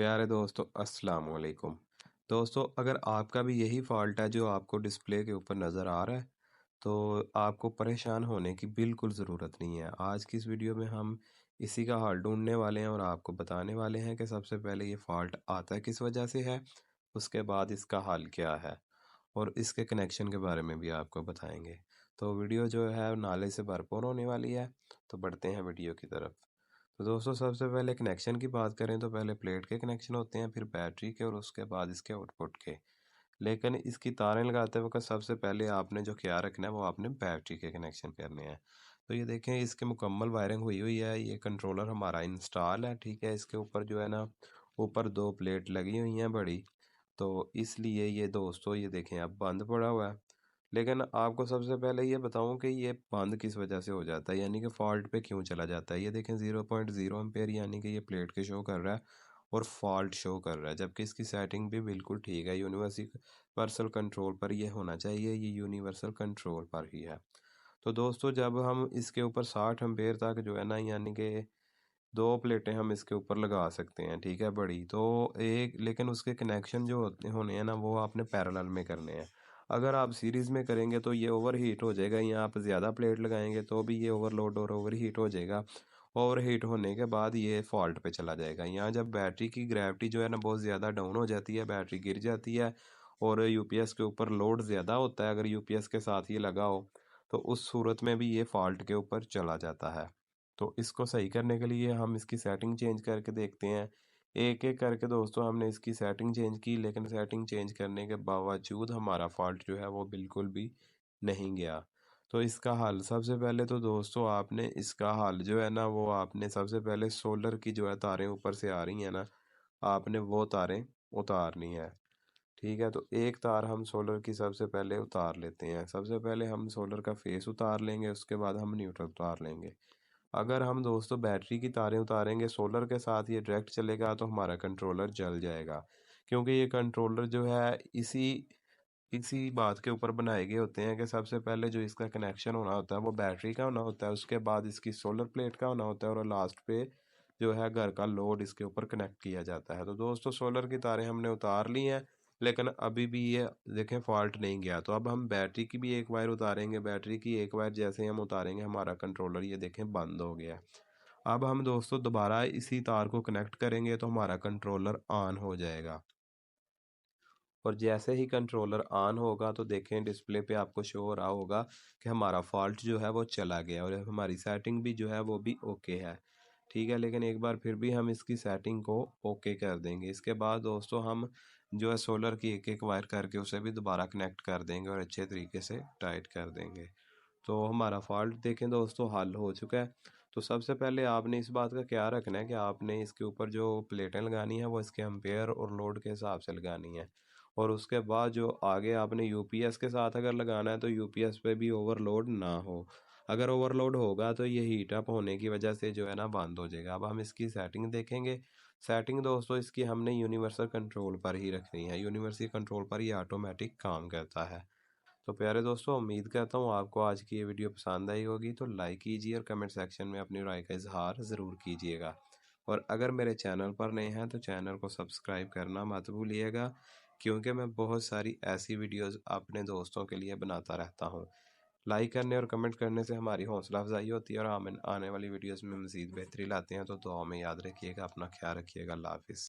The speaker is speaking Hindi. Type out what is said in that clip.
प्यारे दोस्तों, अस्सलाम वालेकुम। दोस्तों, अगर आपका भी यही फ़ॉल्ट है जो आपको डिस्प्ले के ऊपर नज़र आ रहा है, तो आपको परेशान होने की बिल्कुल ज़रूरत नहीं है। आज की इस वीडियो में हम इसी का हल ढूँढने वाले हैं और आपको बताने वाले हैं कि सबसे पहले ये फ़ॉल्ट आता किस वजह से है, उसके बाद इसका हल क्या है और इसके कनेक्शन के बारे में भी आपको बताएँगे। तो वीडियो जो है नॉलेज से भरपूर होने वाली है, तो बढ़ते हैं वीडियो की तरफ। तो दोस्तों, सबसे पहले कनेक्शन की बात करें तो पहले प्लेट के कनेक्शन होते हैं, फिर बैटरी के और उसके बाद इसके आउटपुट के। लेकिन इसकी तारें लगाते वक्त सबसे पहले आपने जो ख्याल रखना है वो आपने बैटरी के कनेक्शन करने हैं। तो ये देखें, इसके मुकम्मल वायरिंग हुई हुई है। ये कंट्रोलर हमारा इंस्टॉल है, ठीक है। इसके ऊपर जो है ना, ऊपर दो प्लेट लगी हुई हैं बड़ी, तो इसलिए ये दोस्तों ये देखें अब बंद पड़ा हुआ है। लेकिन आपको सबसे पहले ये बताऊं कि ये बंद किस वजह से हो जाता है, यानी कि फॉल्ट पे क्यों चला जाता है। ये देखें 0.0 एम्पेयर यानी कि ये प्लेट के शो कर रहा है और फॉल्ट शो कर रहा है, जबकि इसकी सेटिंग भी बिल्कुल ठीक है। यूनिवर्सल कंट्रोल पर ये होना चाहिए, ये यूनिवर्सल कंट्रोल पर ही है। तो दोस्तों, जब हम इसके ऊपर 60 एम्पेयर तक जो है ना, यानी कि दो प्लेटें हम इसके ऊपर लगा सकते हैं, ठीक है, बड़ी तो एक। लेकिन उसके कनेक्शन जो होते होने हैं ना, वो आपने पैरेलल में करने हैं। अगर आप सीरीज़ में करेंगे तो ये ओवर हीट हो जाएगा, या आप ज़्यादा प्लेट लगाएंगे तो भी ये ओवरलोड और ओवर हीट हो जाएगा। ओवर हीट होने के बाद ये फॉल्ट पे चला जाएगा। यहाँ जब बैटरी की ग्रेविटी जो है ना बहुत ज़्यादा डाउन हो जाती है, बैटरी गिर जाती है और यूपीएस के ऊपर लोड ज़्यादा होता है, अगर यूपीएस के साथ ये लगा हो तो उस सूरत में भी ये फॉल्ट के ऊपर चला जाता है। तो इसको सही करने के लिए हम इसकी सेटिंग चेंज करके देखते हैं। एक एक करके दोस्तों हमने इसकी सेटिंग चेंज की, लेकिन सेटिंग चेंज करने के बावजूद हमारा फॉल्ट जो है वो बिल्कुल भी नहीं गया। तो इसका हल, सबसे पहले तो दोस्तों आपने इसका हल जो है ना, वो आपने सबसे पहले सोलर की जो है तारें ऊपर से आ रही हैं ना, आपने वो तारें उतारनी है, ठीक है। तो एक तार हम सोलर की सबसे पहले उतार लेते हैं। सबसे पहले हम सोलर का फेस उतार लेंगे, उसके बाद हम न्यूट्रल उतार लेंगे। अगर हम दोस्तों बैटरी की तारें उतारेंगे सोलर के साथ, ये डायरेक्ट चलेगा तो हमारा कंट्रोलर जल जाएगा, क्योंकि ये कंट्रोलर जो है इसी इसी बात के ऊपर बनाए गए होते हैं कि सबसे पहले जो इसका कनेक्शन होना होता है वो बैटरी का होना होता है, उसके बाद इसकी सोलर प्लेट का होना होता है और लास्ट पे जो है घर का लोड इसके ऊपर कनेक्ट किया जाता है। तो दोस्तों, सोलर की तारें हमने उतार ली हैं, लेकिन अभी भी ये देखें फॉल्ट नहीं गया। तो अब हम बैटरी की भी एक वायर उतारेंगे। बैटरी की एक वायर जैसे हम उतारेंगे, हमारा कंट्रोलर ये देखें बंद हो गया। अब हम दोस्तों दोबारा इसी तार को कनेक्ट करेंगे तो हमारा कंट्रोलर ऑन हो जाएगा। और जैसे ही कंट्रोलर ऑन होगा तो देखें डिस्प्ले पे आपको शो हो रहा होगा कि हमारा फॉल्ट जो है वो चला गया और हमारी सेटिंग भी जो है वो भी ओके है, ठीक है। लेकिन एक बार फिर भी हम इसकी सेटिंग को ओके कर देंगे। इसके बाद दोस्तों हम जो है सोलर की एक एक वायर करके उसे भी दोबारा कनेक्ट कर देंगे और अच्छे तरीके से टाइट कर देंगे। तो हमारा फॉल्ट देखें दोस्तों हल हो चुका है। तो सबसे पहले आपने इस बात का ख्याल रखना है कि आपने इसके ऊपर जो प्लेटें लगानी है वो इसके एम्पेयर और लोड के हिसाब से लगानी है। और उसके बाद जो आगे आपने यूपीएस के साथ अगर लगाना है तो यूपीएस पे भी ओवरलोड ना हो। अगर ओवरलोड होगा तो ये हीट अप होने की वजह से जो है ना बंद हो जाएगा। अब हम इसकी सेटिंग देखेंगे। सेटिंग दोस्तों इसकी हमने यूनिवर्सल कंट्रोल पर ही रखनी है। यूनिवर्सल कंट्रोल पर ये ऑटोमेटिक काम करता है। तो प्यारे दोस्तों, उम्मीद करता हूँ आपको आज की ये वीडियो पसंद आई होगी। तो लाइक कीजिए और कमेंट सेक्शन में अपनी राय का इजहार ज़रूर कीजिएगा। और अगर मेरे चैनल पर नए हैं तो चैनल को सब्सक्राइब करना मत भूलिएगा, क्योंकि मैं बहुत सारी ऐसी वीडियोस अपने दोस्तों के लिए बनाता रहता हूँ। लाइक करने और कमेंट करने से हमारी हौसला अफजाई होती है और हम आने वाली वीडियोस में मज़ीद बेहतरी लाते हैं। तो दुआ में याद रखिएगा, अपना ख्याल रखिएगा। अल्लाह हाफिज़।